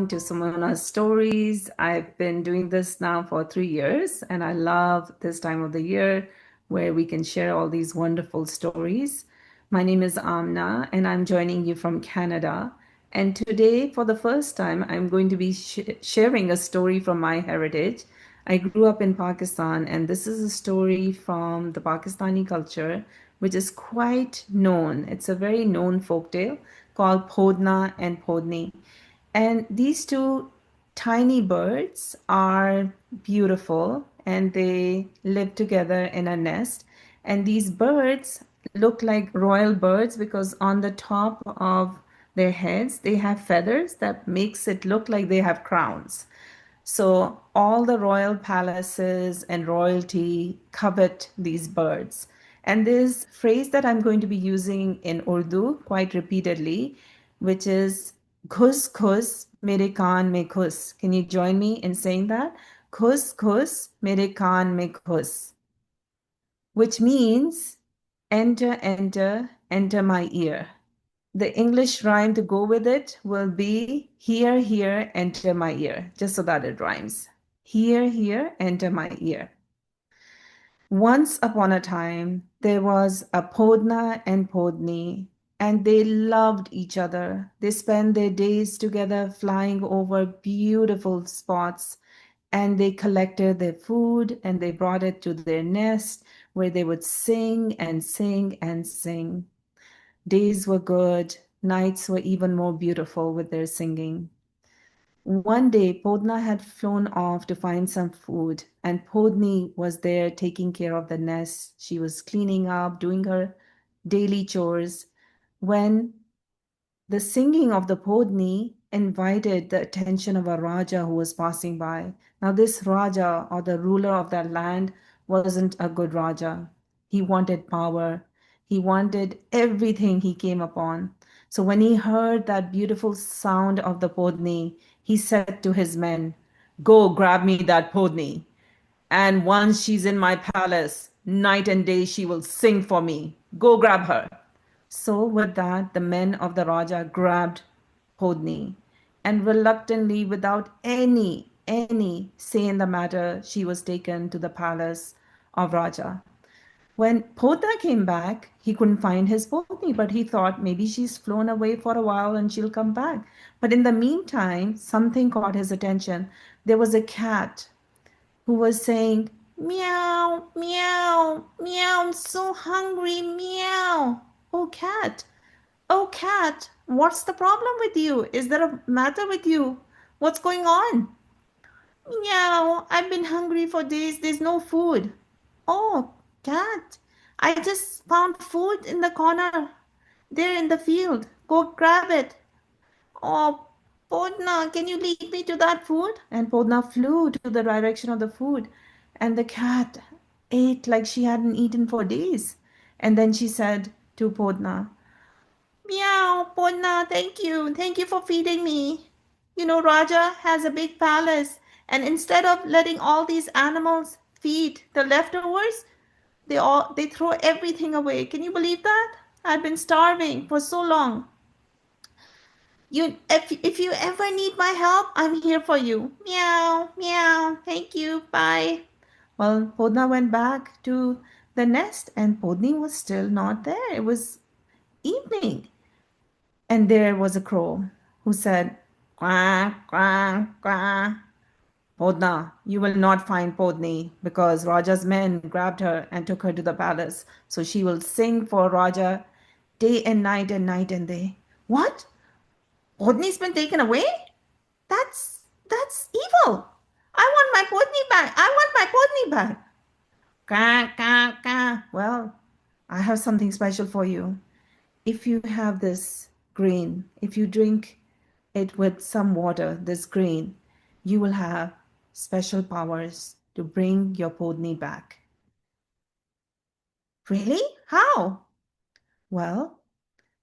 welcome to Simona's Stories. I've been doing this now for 3 years, and I love this time of the year where we can share all these wonderful stories. My name is Amna, and I'm joining you from Canada. And today, for the first time, I'm going to be sharing a story from my heritage. I grew up in Pakistan, and this is a story from the Pakistani culture, which is quite known. It's a very known folktale called Podna and Podni. And these two tiny birds are beautiful and they live together in a nest. And these birds look like royal birds because on the top of their heads they have feathers that makes it look like they have crowns. So all the royal palaces and royalty covet these birds. And this phrase that I'm going to be using in Urdu quite repeatedly, which is khus khus mere kaan mein khus. Can you join me in saying that? Khus khus mere kaan mein khus, which means enter, enter, enter my ear. The English rhyme to go with it will be here, here, enter my ear, just so that it rhymes. Here, here, enter my ear. Once upon a time, there was a Podna and Podni, and they loved each other. They spent their days together flying over beautiful spots, and they collected their food and they brought it to their nest where they would sing and sing and sing. Days were good, nights were even more beautiful with their singing. One day, Podna had flown off to find some food, and Podni was there taking care of the nest. She was cleaning up, doing her daily chores, when the singing of the Podni invited the attention of a Raja who was passing by. Now, this Raja, or the ruler of that land, wasn't a good Raja. He wanted power. He wanted everything he came upon. So when he heard that beautiful sound of the Podni, he said to his men, "Go grab me that Podni. And once she's in my palace, night and day she will sing for me. Go grab her." So with that, the men of the Raja grabbed Podni, and reluctantly, without any say in the matter, she was taken to the palace of Raja. When Podna came back, he couldn't find his Podni, but he thought maybe she's flown away for a while and she'll come back. But in the meantime, something caught his attention. There was a cat who was saying, "Meow, meow, meow, I'm so hungry, meow." cat, oh, cat, what's the problem with you? Is there a matter with you? What's going on? Meow, I've been hungry for days, there's no food. Oh, cat, I just found food in the corner, there in the field. Go grab it. Oh, Podna, can you lead me to that food? And Podna flew to the direction of the food, and the cat ate like she hadn't eaten for days. And then she said to Podna, "Meow, Podna, thank you. Thank you for feeding me. You know, Raja has a big palace, and instead of letting all these animals feed the leftovers, they throw everything away. Can you believe that? I've been starving for so long. If you ever need my help, I'm here for you. Meow, meow. Thank you. Bye." Well, Podna went back to the nest, and Podni was still not there. It was evening, and there was a crow who said, "Quack, quack, quack. Podna, you will not find Podni because Raja's men grabbed her and took her to the palace. So she will sing for Raja day and night and day." What? Podni's been taken away? That's evil. I want my Podni back. I want my Podni back. Ka, ka, ka. Well, I have something special for you. If you have this grain, if you drink it with some water, this grain, you will have special powers to bring your Podni back. Really? How? Well,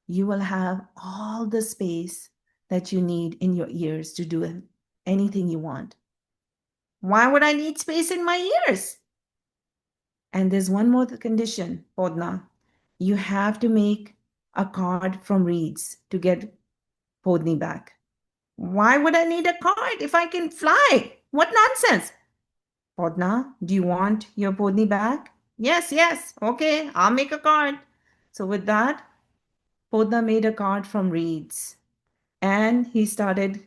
you will have all the space that you need in your ears to do anything you want. Why would I need space in my ears? And there's one more condition, Podna. You have to make a card from reeds to get Podni back. Why would I need a cart if I can fly? What nonsense! Podna, do you want your Podni back? Yes, yes. Okay, I'll make a cart. So with that, Podna made a cart from reeds and he started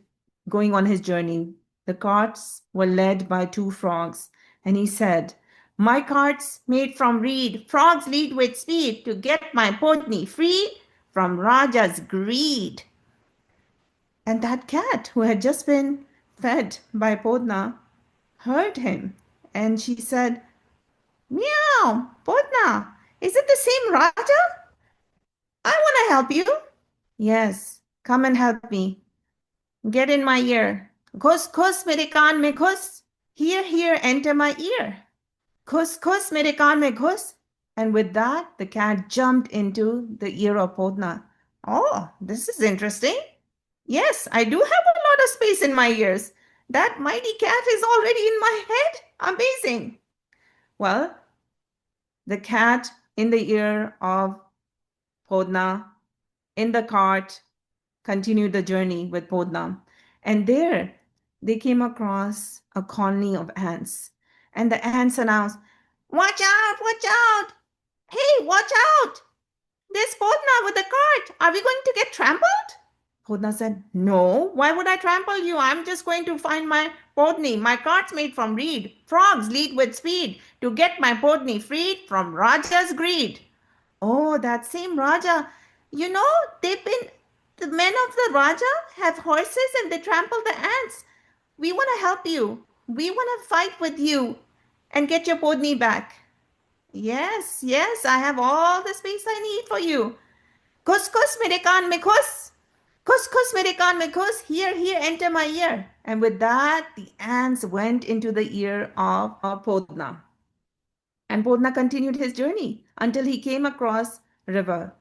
going on his journey. The carts were led by two frogs, and he said, my cart's made from reed. Frogs lead with speed to get my Podni free from Raja's greed. And that cat, who had just been fed by Podna, heard him, and she said, meow, Podna, is it the same Raja? I want to help you. Yes, come and help me. Get in my ear. घुस घुस मेरे कान में घुस. Here, here, enter my ear. घुस घुस मेरे कान में घुस. And with that, the cat jumped into the ear of Podna. Oh, this is interesting. Yes, I do have a lot of space in my ears. That mighty cat is already in my head. Amazing. Well, the cat in the ear of Podna in the cart continued the journey with Podna. And there they came across a colony of ants. And the ants announced, watch out, watch out. Hey, watch out. There's Podna with the cart. Are we going to get trampled? Podna said, no, why would I trample you? I'm just going to find my Podni. My cart's made from reed. Frogs lead with speed to get my Podni freed from Raja's greed. Oh, that same Raja. You know, the men of the Raja have horses and they trample the ants. We want to help you. We want to fight with you and get your Podni back. Yes, yes, I have all the space I need for you. Kus kus mere kaan mein kus. Kus kus mere kaan mein kus. Here, here, enter my ear. And with that, the ants went into the ear of Podna. And Podna continued his journey until he came across River.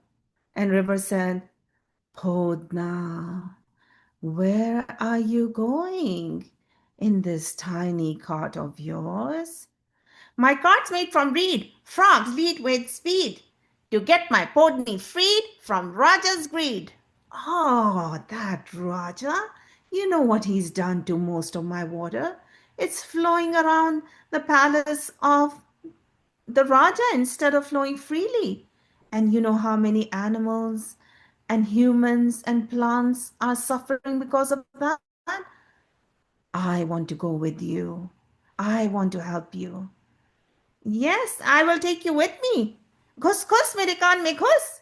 And River said, Podna, where are you going in this tiny cart of yours? My cart's made from reed. Frogs lead with speed to get my Podni freed from Raja's greed. Oh, that Raja. You know what he's done to most of my water? It's flowing around the palace of the Raja instead of flowing freely. And you know how many animals and humans and plants are suffering because of that? I want to go with you. I want to help you. Yes, I will take you with me. Ghus ghus mere kaan mein ghus.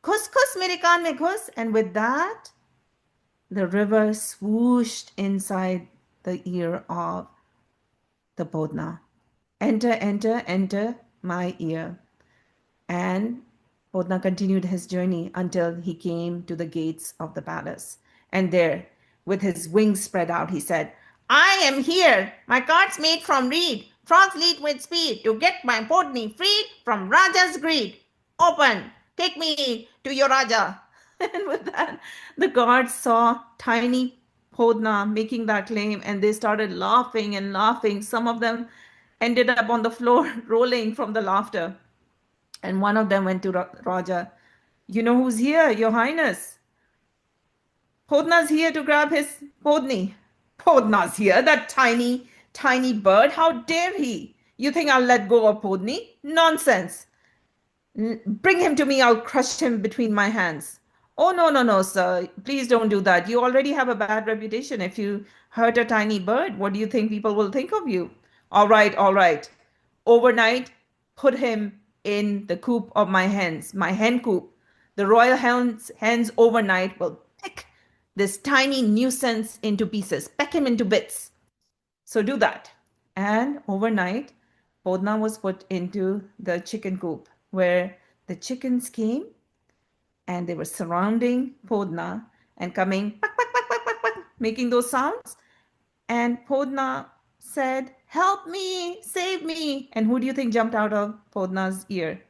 Ghus ghus mere kaan mein ghus. And with that, the river swooshed inside the ear of the Podna. Enter, enter, enter my ear. And Podna continued his journey until he came to the gates of the palace. And there, with his wings spread out, he said, I am here. My cart's made from reed. Frogs lead with speed to get my Podni freed from Raja's greed. Open, take me to your Raja. And with that, the guards saw tiny Podna making that claim and they started laughing and laughing. Some of them ended up on the floor rolling from the laughter. And one of them went to Raja. You know who's here, Your Highness? Podna's here to grab his Podni. Podna's here, that tiny, tiny bird. How dare he? You think I'll let go of Podni? Nonsense. Bring him to me. I'll crush him between my hands. Oh, no, no, no, sir. Please don't do that. You already have a bad reputation. If you hurt a tiny bird, what do you think people will think of you? All right, all right. Overnight, put him in the coop of my hens, my hen coop. The royal hens overnight will pick this tiny nuisance into pieces, peck him into bits. So do that. And overnight, Podna was put into the chicken coop where the chickens came and they were surrounding Podna and coming, quack, quack, quack, quack, quack, quack, making those sounds. And Podna said, help me, save me. And who do you think jumped out of Podna's ear?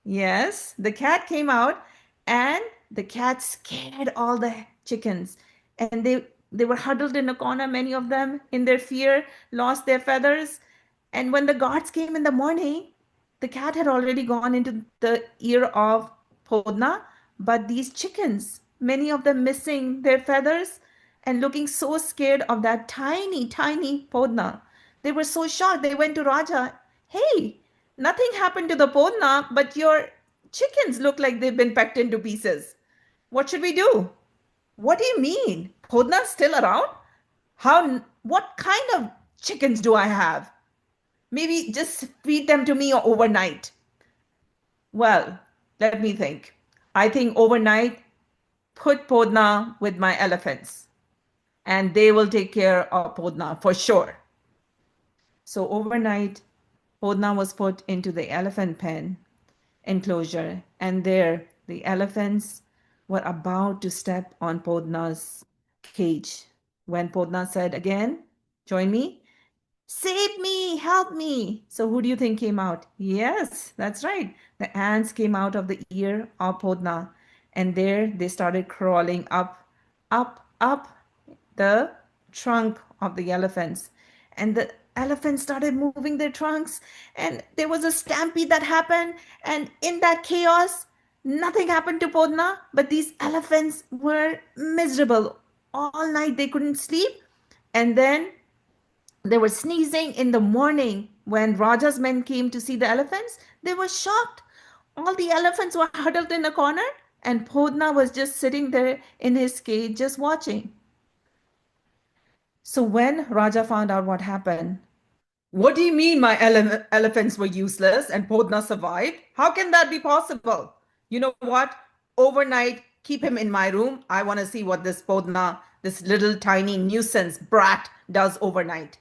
Yes, the cat came out and the cat scared all the chickens. And they were huddled in a corner, many of them in their fear, lost their feathers. And when the guards came in the morning, the cat had already gone into the ear of Podna, but these chickens, many of them missing their feathers, and looking so scared of that tiny, tiny Podna. They were so shocked. They went to Raja. Hey, nothing happened to the Podna, but your chickens look like they've been pecked into pieces. What should we do? What do you mean? Podna's still around? What kind of chickens do I have? Maybe just feed them to me overnight. Well, let me think. I think overnight, put Podna with my elephants, and they will take care of Podna for sure. So overnight, Podna was put into the elephant pen enclosure, and there the elephants were about to step on Podna's cage when Podna said again, join me, save me, help me. So who do you think came out? Yes, that's right. The ants came out of the ear of Podna, and there they started crawling up, up the trunk of the elephants. And the elephants started moving their trunks, and there was a stampede that happened. And in that chaos, nothing happened to Podna, but these elephants were miserable. All night they couldn't sleep. And then they were sneezing in the morning when Raja's men came to see the elephants. They were shocked. All the elephants were huddled in a corner, and Podna was just sitting there in his cage, just watching. So when Raja found out what happened, what do you mean my elephants were useless and Podna survived? How can that be possible? You know what? Overnight, keep him in my room. I want to see what this Podna, this little tiny nuisance brat, does overnight.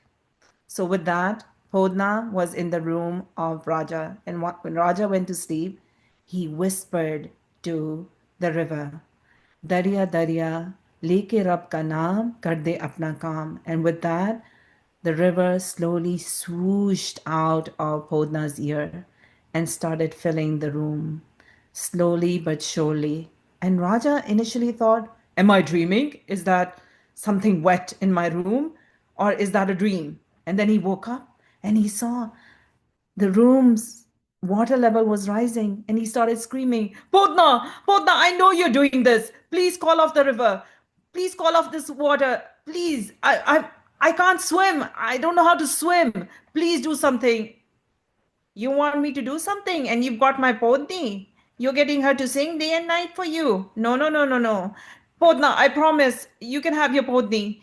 So with that, Podna was in the room of Raja, and when Raja went to sleep, he whispered to the river, Darya Darya, leke Rab ka naam, kar de apna kaam. And with that, the river slowly swooshed out of Podna's ear and started filling the room, slowly but surely. And Raja initially thought, am I dreaming? Is that something wet in my room? Or is that a dream? And then he woke up and he saw the room's water level was rising, and he started screaming, Podna, Podna, I know you're doing this. Please call off the river. Please call off this water. Please. I can't swim. I don't know how to swim. Please do something. You want me to do something, and you've got my Podni. You're getting her to sing day and night for you. No, no, no, no, no. Podna, I promise you can have your Podni.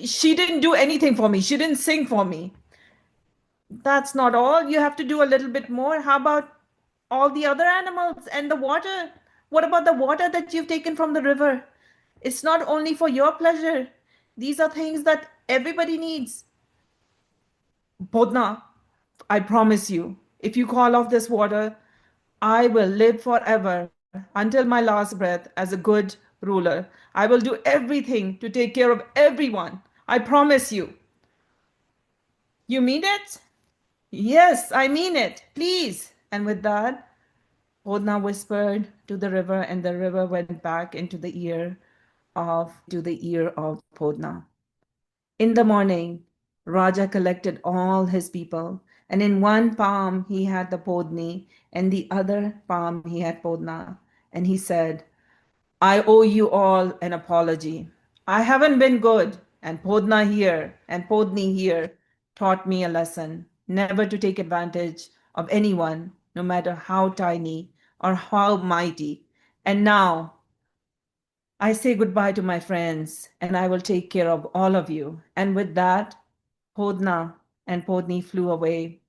She didn't do anything for me. She didn't sing for me. That's not all. You have to do a little bit more. How about all the other animals and the water? What about the water that you've taken from the river? It's not only for your pleasure. These are things that everybody needs. Podna, I promise you, if you call off this water, I will live forever until my last breath as a good ruler. I will do everything to take care of everyone. I promise you. You mean it? Yes, I mean it. Please. And with that, Podna whispered to the river, and the river went back into the ear of Podna. In the morning, Raja collected all his people, and in one palm he had the Podni, and the other palm he had Podna. And he said, I owe you all an apology. I haven't been good, and Podna here and Podni here taught me a lesson never to take advantage of anyone, no matter how tiny or how mighty. And now I say goodbye to my friends, and I will take care of all of you. And with that, Podna and Podni flew away.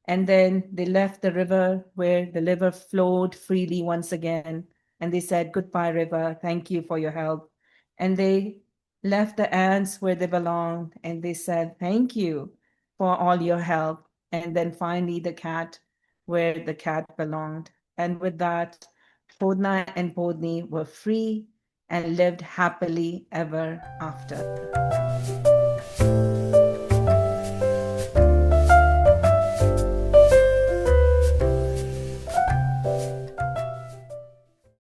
And then they left the river where the river flowed freely once again. And they said, goodbye, river. Thank you for your help. And they left the ants where they belonged. And they said, thank you for all your help. And then finally, the cat where the cat belonged. And with that, Podna and Podni were free and lived happily ever after.